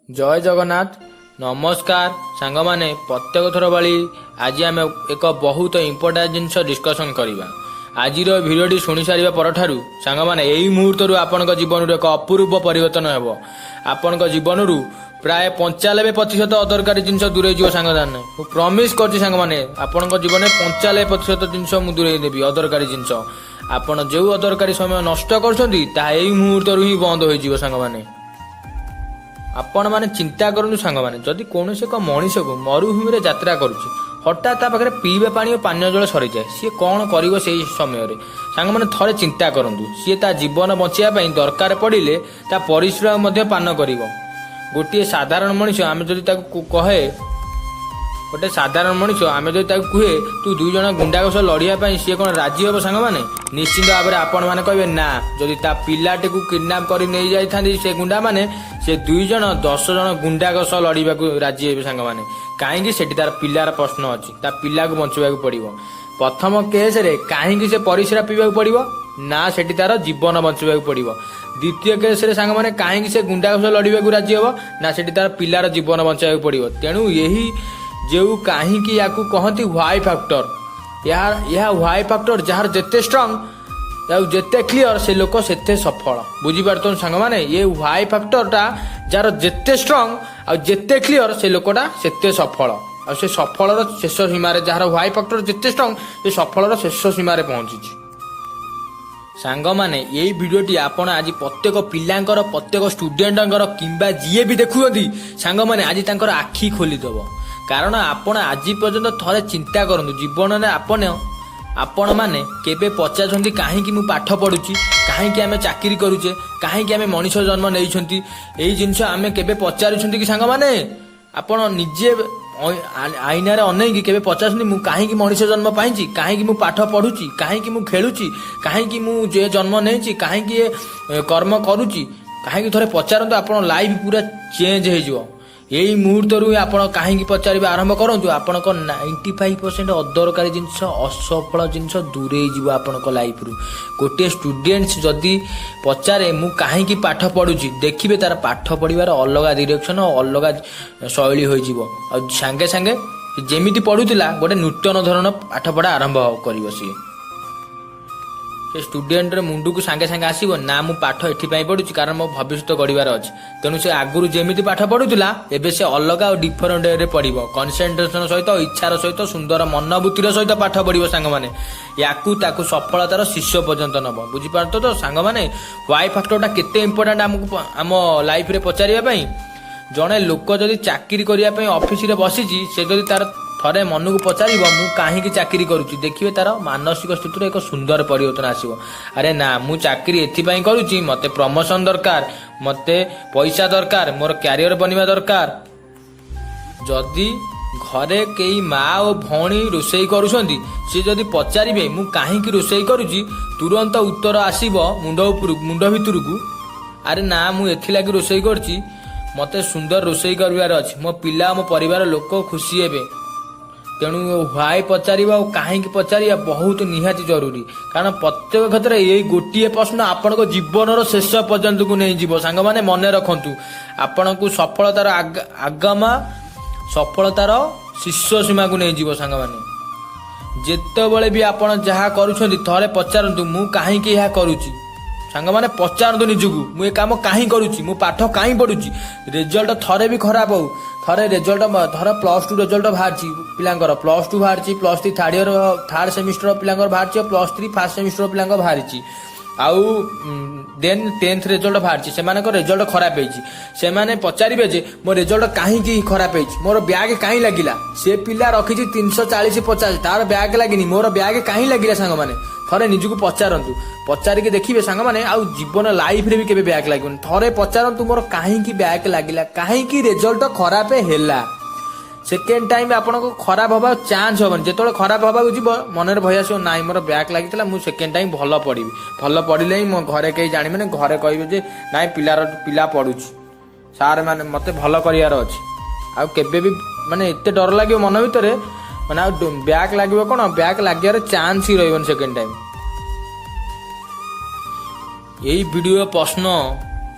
जय जगन्नाथ नमस्कार सांग माने प्रत्येक थर भाई आज आम एक बहुत इंपोर्टाट जिनस डिस्कसन करवा। आज भिडियोटी शुणी सारा पर सांग माने यही मुहूर्त आपण जीवन एक अपूर्व परिवर्तन हो। आपण जीवन प्राय 95% अदरकारी जिनस दूरे जीव सांगदान प्रमिश कर सांग माने आपण जीवन में 95% जिनस मुझे दूरे देवी अदरकारी जिनस आपण जो अदरकारी समय नष्ट कर मुहूर्त ही बंद हो सांग माने। आपण माने चिंता करनु सांग माने जदि कौन एक मनीष को मरुभूमि रे यात्रा करुछि हठात ता पाखे पीबे पानी और पानीय जल सरी जाए सी कौन करिवो सेही समय रे सांग माने थरे चिंता करंतु सी ता जीवन बचिया पई दरकार पड़िले ता परिश्रम मध्ये पान करिवो। गोटे साधारण मनीष आमे जदि ताकू कहे गोटे साधारण मनीष आमे जदि ताकू कहे तू दुई जण गुंडा सह लड़िया पई सी कोन राजी हेबो सांग माने निश्चित भाव में आपण माने कहबे ना जदि ता पिलाटे को किडनैप करी नै जाई थांदी से गुंडा माने से 2 जण 10 जण गुंडा सह लड़िबा को राजी हेबे सांग माने काहेकि सेठी तार पिलार प्रश्न अछि ता पिला को बंचबा को पड़िबो। प्रथम केस रे काहेकि से परिश्रा पीबा को पड़िबो ना सेठी तार जीवन बंचबा को पड़िबो। द्वितीय केस रे सांग माने काहेकि से गुंडा सह लड़िबा को राजी हेबो ना सेठी तार पिलार जीवन बंचबा को पड़िबो। तेनु यही जो काहेकि याकू कहती व्हाई फैक्टर यह व्हाई फैक्टर जार जेते स्ट्रांग जेते क्लियर से लोक सेते सफल बुझी पारत सांग माने ये व्हाई फैक्टर टा जार जेते स्ट्रांग आ जेते क्लियर से लोकटा सेते सफल आ से सफलर शेष सीमार जार व्हाई फैक्टर जेते स्ट्रांग से सफलर शेष सीमार पहुंची। सांग माने यही भिडियोटी आपण आज प्रत्येक पिलांकर प्रत्येक स्टूडेंटंकर किंबा जीए भी देखुछंती सांग माने आज तांकर आखि खोली दबो। कारण आपण आज पर्यंत थरे चिंता करंतु जीवन में आपण माने केबे पचारछंती काहेकि मु पाठ पढुची काहेकि आमे चाकरी करूचे काहेकि आमे मनुष्य जन्म नेइछंती एई जिंस आमे केबे पचारिछंती कि सांग माने आपण निजे आईना रे अनेकी केबे पचारछंती मु काहेकि मनुष्य जन्म पाइची काहेकि मु पाठ पढुची काहेकि मु खेलुची काहेकि मु जे जन्म नेइची काहेकि कर्म करूची काहेकि थरे पचारंतु आपण लाइफ पूरा चेंज हे जिवो। यही मुहूर्त आपण कहीं पचार आरंभ करूँ आपण 95% अदरकारी जिनस असफल जिनस दूरे जीव आपण लाइफ रु। गोटे स्टूडेंट्स जदि पचारे मु कहीं पाठ पढ़ुची देखिए तार पाठ पढ़ार अलग डिरेक्शन अलग शैली हो सांगे सांगे जेमिति पढ़ुला गोटे नूतन धरण पाठ पढ़ा आरंभ कर से स्टूडेंट मुंडू को सांगे सांगे आसो ना मु पाठ एपाई पढ़ुची कारण मो भविष्य गढ़ार अच्छे तेणु से आगुरी जमी पाठ पढ़ुला एवं से अलग और डिफरेन्ट वे पढ़ कनसेंट्रेशन सहित इच्छार सहित सुंदर मनोवृत्तिर सहित पाठ पढ़ सांग माने याकू ताकू सफलतार शीर्ष पर्यंत नब बुझीपार तो सांग माने वाई फैक्टरटा केते इंपोर्टेंट आमको आम लाइफ रे पचारिया जड़े लोक जदि चाकरी करने ऑफिस रे बसी से जदि तार थरे मन को पचार मु कहीं चाकरी करुच्ची देखिए तार मानसिक स्थिति एक सुंदर परिवर्तन आसो। अरे ना मु चाकरी एथिपाई करुच्ची मते प्रमोशन दरकार मते पैसा दरकार मोर कैरियर बनवा दरकार। जदि घरे कई माँ और भौणी रोषे करुछंती सी जदि पचारे मु कहीं रोषे करुच्ची तुरंत उत्तर आसीबो मुंड भितर को अरे ना मु एथिलागि रोषे करची मते सुंदर रोषे करबार अछि मो पिला मो परिवार लोक खुशी हेबे। तेणु व्हाई पचार कहीं पचार बहुत निहाती जरूरी कारण प्रत्येक क्षेत्र में यही गोटे प्रश्न आपण जीवन शेष पर्यंत को नहीं जीव सांग माने मन रखु आपण को सफलतार आगमा सफलतार शीर्ष सीमा को नहीं जीव सांग माने जेतेबेले भी आपण जहाँ करुछंती थरे पचारंतु मु कहीं करुची सांग माने पचारंतु निजकू मु ए काम कहीं करुची मु पाठ कहीं पढ़ुची रिजल्ट थरे भी खराब हो थरे रिजल्ट थर +2 रिजल्ट बाहर पिलांकर +2 बाहर +3 थर्ड सेमिस्टर पिलांकर बाहर +3 फर्स्ट सेमिस्टर पिलांकर बाहर आउ देन 10th रिजल्ट बाहर से रिजल्ट खराब से माने पचारे जे मो रिजल्ट कहीं खराब मोर बैग कहीं लगिला से पिला रखी 340-50 तार बैग लगिनी मोर बैग कहीं लगिला सांग माने थरे निजको पचारंतु पचारिके देखिए सांग माने आउ जीवन लाइफ रे भी केबे बैग लागोनी थरे पचारंतु मोर कहीं बैग लगिला कहीं रिजल्ट खराब हेला सेकेंड टाइम आपन को खराब हवा चांस होबन जेतोले खराब हवा जीव मन रे भय आसो नाइ मोर बैक लागितला मु सेकेंड टाइम भल पढ़िले ही मो घरे कई जानि माने घरे कहबे जे नाइ पिला पढुची सार माने मते भल करियार अछि आ केबे भी माने एते डर लागियो मन भितरे माने आ बैक लागियो कोन बैक लागियार चांस ही रहबन सेकेंड टाइम। यही वीडियो प्रश्न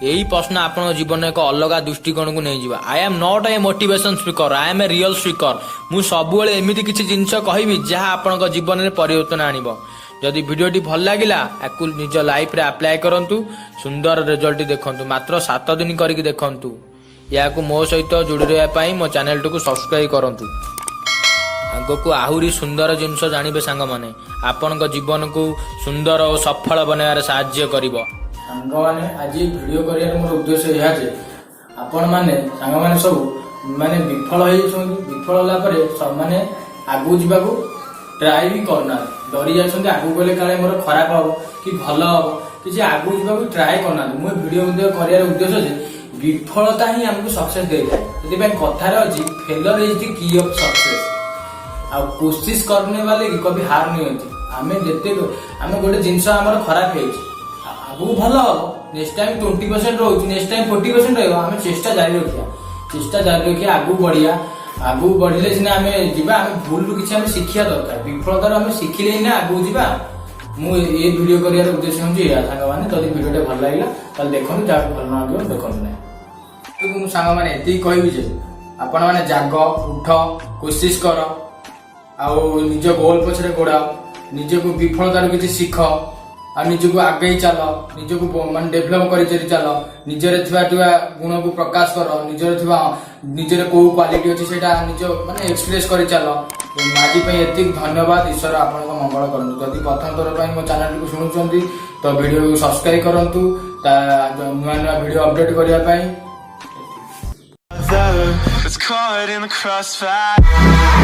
यही प्रश्न आपण जीवन एक अलग दृष्टिकोण को नहीं जीवा। I am not a motivation speaker, I am a real speaker. मु सबुबेले एमिति किछि जिंस कहबी जहाँ आपण जीवन में परिवर्तन आनिबो। जदि वीडियोटी भल लागिला याकू निज लाइफ रे अप्लाई करंतु, सुंदर रिजल्ट देखंतु। मात्र 7 दिन करके देखंतु। याकू मो सहित जोड़ी रहा पाई मो चैनल को सब्सक्राइब करंतु। आगको आहुरी सुंदर जिनस जानिबे सांग माने आपण जीवन को सुंदर और सफल बनावर साहाय्य करिवो। सांग माने आज वीडियो करियार मोर उद्देश्य यह जे आपण माने सांग माने सब माने विफल विफल होला परे सब माने आगु जीवाकू ट्राई भी करना। डरी जाइछन्ते आगु गले काले मोर खराब हो कि भल हो कि आगु जीवाकू ट्राई करना। मु वीडियो मध्ये करियार उद्देश्य जे विफलता ही हमको सक्सेस देता है। कथार अच्छी failure is the key of success. आ कोशिश करने वाले की कभी हार नहीं होती। आमे जते आमे गोटे जिंस हमर खराब है आगु भल हम नेक्स्ट टाइम 20% रहउछ, नेक्स्ट टाइम 40% रहबो। आमे चेष्टा जारी रखिया, चेष्टा जारी रखिया आगु बढ़िया। आगु बढ़िले सिना आमे जिबा। आमे भूल रु किछि आमे शिक्षा दरकार। विफलतार आमे शिखिले ही ना आगु जिबा। मु ये वीडियो करियार उद्देश्य होछि या सांग माने जदि वीडियोटे भल लागिला ताले देखनु, जा भल न लागो देखनु नै। मु सांग माने एति कहबी जे आपण माने जाग उठ कोशिश कर आउ निज गोल पछरे गोड़ाओ, निजको विफलतार किछि शिख आ निजको आगे चल, निजको मान डेभलप करि चल, निजरे थिबा गुण को प्रकाश कर, निजरे को क्वालिटी अछि सेटा निज माने एक्सप्रेस करि चल। माजी पे एति धन्यवाद। ईश्वर आपन को मंगल करनु। जदि प्रथम थोर पई मो चैनल को सुनुचंती तो वीडियो को सब्सक्राइब करंतु नुआ नुआ वीडियो अपडेट करिया पई। It's caught in the crossfire.